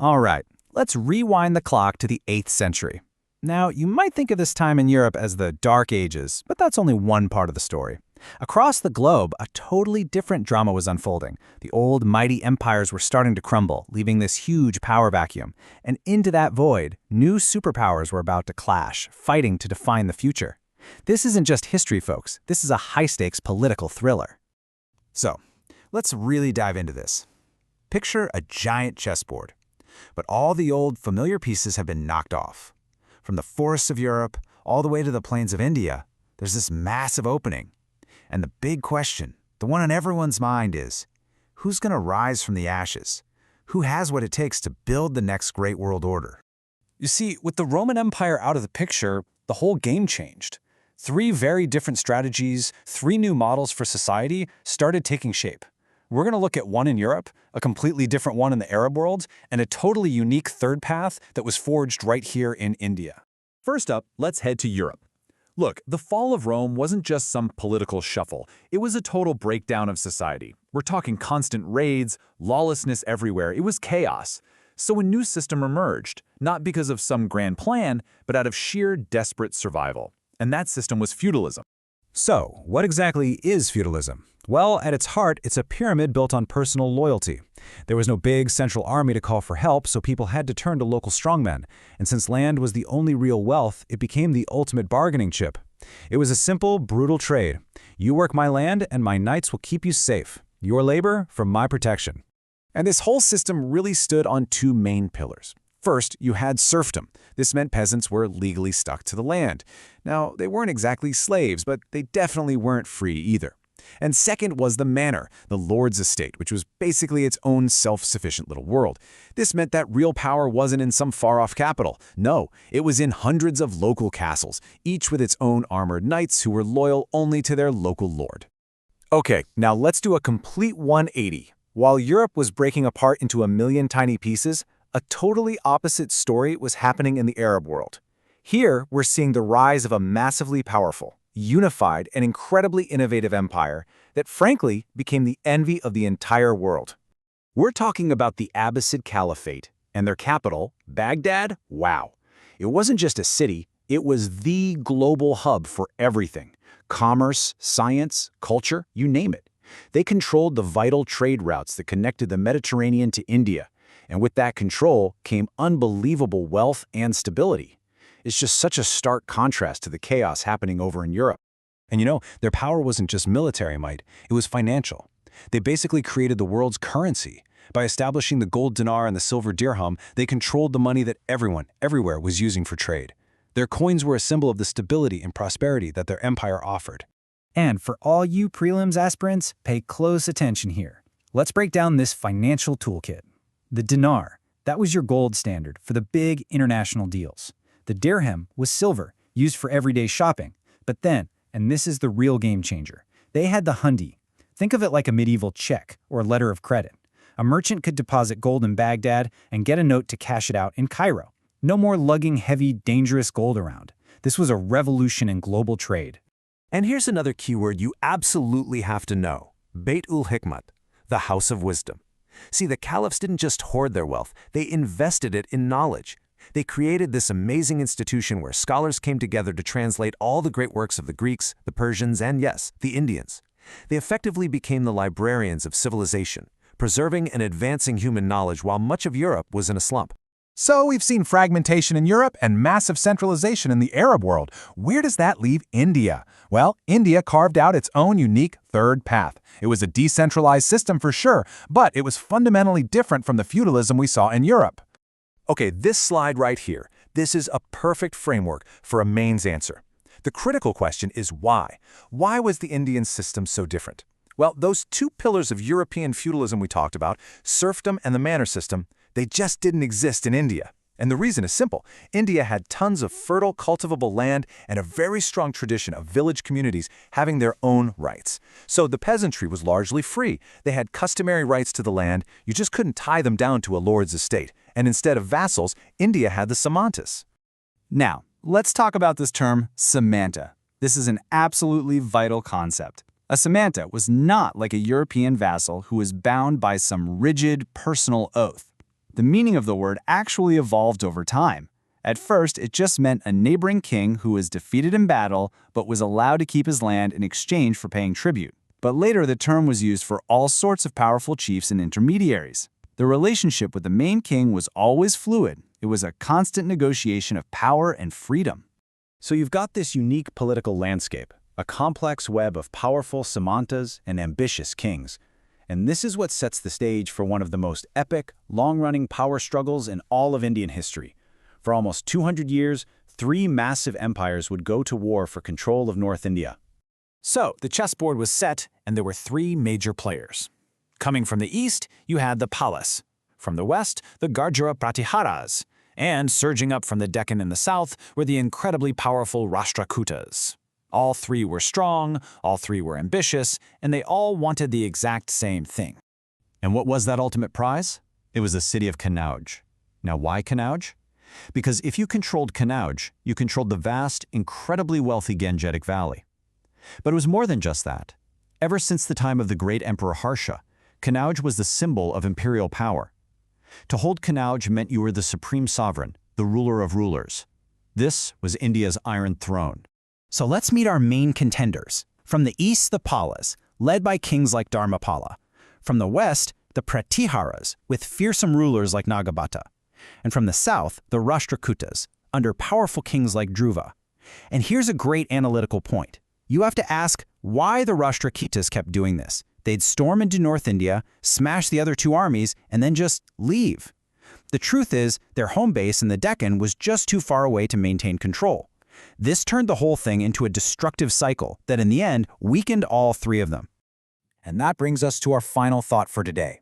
All right, let's rewind the clock to the 8th century. Now, you might think of this time in Europe as the Dark Ages, but that's only one part of the story. Across the globe, a totally different drama was unfolding. The old, mighty empires were starting to crumble, leaving this huge power vacuum. And into that void, new superpowers were about to clash, fighting to define the future. This isn't just history, folks. This is a high-stakes political thriller. So, let's really dive into this. Picture a giant chessboard, but all the old, familiar pieces have been knocked off. From the forests of Europe all the way to the plains of India, there's this massive opening. And the big question, the one on everyone's mind is, who's going to rise from the ashes? Who has what it takes to build the next great world order? You see, with the Roman Empire out of the picture, the whole game changed. 3 very different strategies, 3 new models for society started taking shape. We're going to look at one in Europe, a completely different one in the Arab world, and a totally unique third path that was forged right here in India. First up, let's head to Europe. Look, the fall of Rome wasn't just some political shuffle. It was a total breakdown of society. We're talking constant raids, lawlessness everywhere. It was chaos. So a new system emerged, not because of some grand plan, but out of sheer desperate survival. And that system was feudalism. So, what exactly is feudalism? Well, at its heart, it's a pyramid built on personal loyalty. There was no big central army to call for help, so people had to turn to local strongmen. And since land was the only real wealth, it became the ultimate bargaining chip. It was a simple, brutal trade. You work my land, and my knights will keep you safe. Your labor from my protection. And this whole system really stood on 2 main pillars. First, you had serfdom. This meant peasants were legally stuck to the land. Now, they weren't exactly slaves, but they definitely weren't free either. And second was the manor, the lord's estate, which was basically its own self-sufficient little world. This meant that real power wasn't in some far-off capital. No, it was in hundreds of local castles, each with its own armored knights who were loyal only to their local lord. Okay, now let's do a complete 180. While Europe was breaking apart into a million tiny pieces, a totally opposite story was happening in the Arab world. Here, we're seeing the rise of a massively powerful, unified, and incredibly innovative empire that frankly became the envy of the entire world. We're talking about the Abbasid Caliphate, and their capital, Baghdad, wow. It wasn't just a city, it was the global hub for everything. Commerce, science, culture, you name it. They controlled the vital trade routes that connected the Mediterranean to India, and with that control came unbelievable wealth and stability. It's just such a stark contrast to the chaos happening over in Europe. And you know, their power wasn't just military might, it was financial. They basically created the world's currency. By establishing the gold dinar and the silver dirham, they controlled the money that everyone, everywhere was using for trade. Their coins were a symbol of the stability and prosperity that their empire offered. And for all you prelims aspirants, pay close attention here. Let's break down this financial toolkit. The dinar, that was your gold standard for the big international deals. The dirham was silver, used for everyday shopping. But then, and this is the real game changer, they had the hundi. Think of it like a medieval check or letter of credit. A merchant could deposit gold in Baghdad and get a note to cash it out in Cairo. No more lugging heavy, dangerous gold around. This was a revolution in global trade. And here's another keyword you absolutely have to know. Beit-ul-Hikmat, the House of Wisdom. See, the caliphs didn't just hoard their wealth, they invested it in knowledge. They created this amazing institution where scholars came together to translate all the great works of the Greeks, the Persians, and yes, the Indians. They effectively became the librarians of civilization, preserving and advancing human knowledge while much of Europe was in a slump. So we've seen fragmentation in Europe and massive centralization in the Arab world. Where does that leave India? Well, India carved out its own unique third path. It was a decentralized system for sure, but it was fundamentally different from the feudalism we saw in Europe. Okay, this slide right here, this is a perfect framework for a mains answer. The critical question is why? Why was the Indian system so different? Well, those 2 pillars of European feudalism we talked about, serfdom and the manor system, they just didn't exist in India. And the reason is simple. India had tons of fertile, cultivable land and a very strong tradition of village communities having their own rights. So the peasantry was largely free. They had customary rights to the land. You just couldn't tie them down to a lord's estate. And instead of vassals, India had the samantas. Now, let's talk about this term, samanta. This is an absolutely vital concept. A samanta was not like a European vassal who was bound by some rigid personal oath. The meaning of the word actually evolved over time. At first, it just meant a neighboring king who was defeated in battle but was allowed to keep his land in exchange for paying tribute. But later, the term was used for all sorts of powerful chiefs and intermediaries. The relationship with the main king was always fluid. It was a constant negotiation of power and freedom. So you've got this unique political landscape, a complex web of powerful samantas and ambitious kings. And this is what sets the stage for one of the most epic, long-running power struggles in all of Indian history. For almost 200 years, 3 massive empires would go to war for control of North India. So, the chessboard was set, and there were 3 major players. Coming from the east, you had the Palas. From the west, the Gurjara Pratiharas. And surging up from the Deccan in the south were the incredibly powerful Rashtrakutas. All 3 were strong, all 3 were ambitious, and they all wanted the exact same thing. And what was that ultimate prize? It was the city of Kanauj. Now, why Kanauj? Because if you controlled Kanauj, you controlled the vast, incredibly wealthy Gangetic Valley. But it was more than just that. Ever since the time of the great Emperor Harsha, Kanauj was the symbol of imperial power. To hold Kanauj meant you were the supreme sovereign, the ruler of rulers. This was India's Iron Throne. So let's meet our main contenders. From the east, the Palas, led by kings like Dharmapala. From the west, the Pratiharas, with fearsome rulers like Nagabhata. And from the south, the Rashtrakutas, under powerful kings like Dhruva. And here's a great analytical point. You have to ask why the Rashtrakutas kept doing this. They'd storm into North India, smash the other 2 armies, and then just leave. The truth is, their home base in the Deccan was just too far away to maintain control. This turned the whole thing into a destructive cycle that in the end weakened all 3 of them. And that brings us to our final thought for today.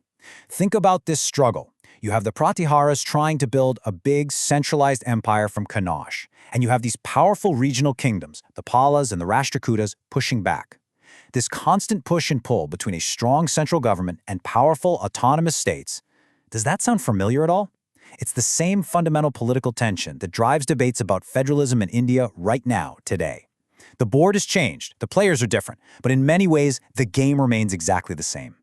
Think about this struggle. You have the Pratiharas trying to build a big, centralized empire from Kanauj, and you have these powerful regional kingdoms, the Palas and the Rashtrakutas, pushing back. This constant push and pull between a strong central government and powerful autonomous states, does that sound familiar at all? It's the same fundamental political tension that drives debates about federalism in India right now, today. The board has changed, the players are different, but in many ways, the game remains exactly the same.